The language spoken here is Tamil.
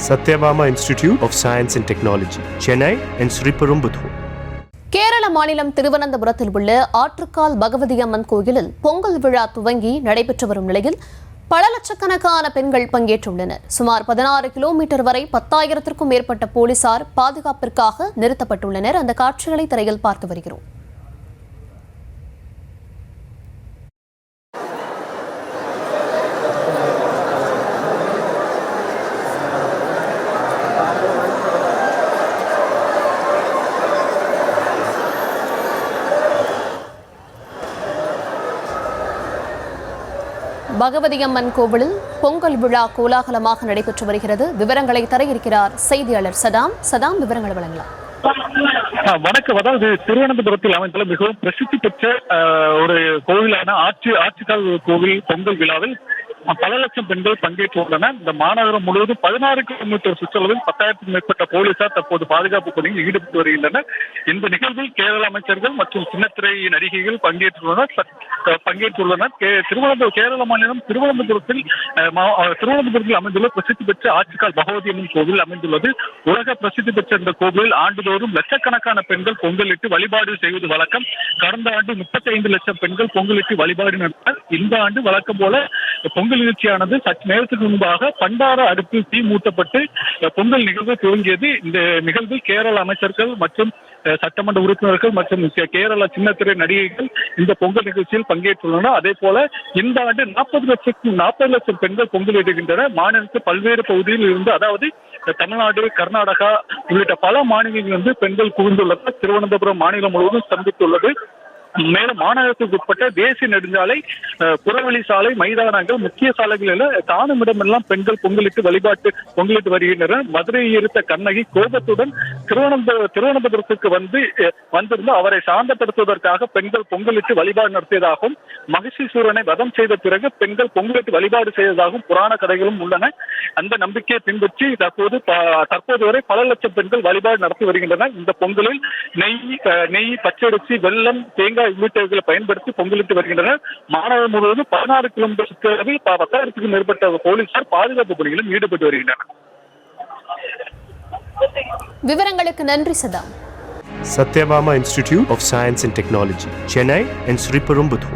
Satyabama Institute of Science and Technology, Chennai and Sriperumbudur. Kerala மாநிலம் திருவனந்தபுரத்தில் உள்ள ஆற்றுக்கால் பகவதி அம்மன் கோயிலில் பொங்கல் விழா துவங்கி நடைபெற்று வரும் நிலையில் பல லட்சக்கணக்கான பெண்கள் பங்கேற்றுள்ளனர். சுமார் 16 கிலோமீட்டர் வரை 10,000க்கும் மேற்பட்ட போலீசார் பாதுகாப்பிற்காக நிறுத்தப்பட்டுள்ளனர். அந்த காட்சிகளை திரையில் பார்த்து வருகிறோம். பகவதி அம்மன் கோவிலில் பொங்கல் விழா கோலாகலமாக நடைபெற்று வருகிறது. விவரங்களை தர இருக்கிறார் செய்தியாளர் சதாம். விவரங்களை வழங்கலாம். வணக்கம். அதாவது திருவனந்தபுரத்தில் அமைந்துள்ள மிகவும் பிரசித்தி பெற்ற ஒரு கோவிலான ஆற்றுக்கால் கோவில் பொங்கல் விழாவில் பல லட்சம் பெண்கள் பங்கேற்றுள்ளனர். இந்த மாநகரம் முழுவதும் 16 கிலோமீட்டர் சுற்றளவில் 10,000க்கும் மேற்பட்ட போலீசார் தற்போது பாதுகாப்பு பணியில் ஈடுபட்டு வருகின்றனர். இந்த நிகழ்வில் கேரள அமைச்சர்கள் மற்றும் சின்னத்திரை நடிகைகள் பங்கேற்றுள்ளனர். கேரள மாநிலம் திருவனந்தபுரத்தில் அமைந்துள்ள பிரசித்தி பெற்ற ஆற்றுக்கால் பகவதி அம்மன் கோவில் அமைந்துள்ளது. உலக பிரசித்தி பெற்ற இந்த கோவிலில் ஆண்டுதோறும் லட்சக்கணக்கான பெண்கள் பொங்கலிட்டு வழிபாடு செய்வது வழக்கம். கடந்த ஆண்டு 35 லட்சம் பெண்கள் பொங்கலிட்டு வழிபாடு நடத்தினர். இந்த ஆண்டு வழக்கம் போல பொங்கல் நிகழ்ச்சியானது சற்று நேரத்துக்கு முன்பாக பண்டார அடுப்பில் தீ மூட்டப்பட்டு பொங்கல் நிகழ்வு துவங்கியது. இந்த நிகழ்வில் கேரள அமைச்சர்கள் மற்றும் சட்டமன்ற உறுப்பினர்கள் மற்றும் கேரள சின்னத்திரை நடிகைகள் இந்த பொங்கல் நிகழ்ச்சியில் பங்கேற்றுள்ளனர். அதே போல இந்த ஆண்டு 40 லட்சம் பெண்கள் பொங்கலிடுகின்றனர். மாநிலத்தில் பல்வேறு பகுதியில் இருந்து, அதாவது தமிழ்நாடு, கர்நாடகா உள்ளிட்ட பல மாநிலங்களிலிருந்து பெண்கள் குவிந்துள்ளனர். திருவனந்தபுரம் மாநிலம் முழுவதும் சந்தித்துள்ளது. மேலும் மாநகரத்துக்கு உட்பட்ட தேசிய நெடுஞ்சாலை, புறவழி சாலை, மைதானங்கள், முக்கிய சாலைகளில் காணுமிடமெல்லாம் பெண்கள் பொங்கலிட்டு வருகின்றனர். மதுரையை ஈர்த்த கண்ணகி கோபத்துடன் திருவனந்தபுரத்துக்கு வந்திருந்து அவரை சாந்தப்படுத்துவதற்காக பெண்கள் பொங்கலிட்டு வழிபாடு நடத்தியதாகவும், மகிஷாசூரனை வதம் செய்த பிறகு பெண்கள் பொங்கலிட்டு வழிபாடு செய்ததாகவும் புராண கதைகளும் உள்ளன. அந்த நம்பிக்கையை பின்பற்றி தற்போது வரை பல லட்சம் பெண்கள் வழிபாடு நடத்தி வருகின்றனர். இந்த பொங்கலில் நெய், பச்சரிசி, வெல்லம், தேங்காய் உள்ளிட்டவர்களை பயன்படுத்தி பொங்கலிட்டு வருகின்றனர். மாநகரம் முழுவதும் 16 கிலோமீட்டர் சுற்றளவில் 10,000க்கும் மேற்பட்ட போலீசார் பாதுகாப்பு பணியிலும் ஈடுபட்டு வருகின்றனர். விவரங்களுக்கு நன்றி Saddam. Satyabama Institute of Science and Technology, Chennai and Sriperumbudur.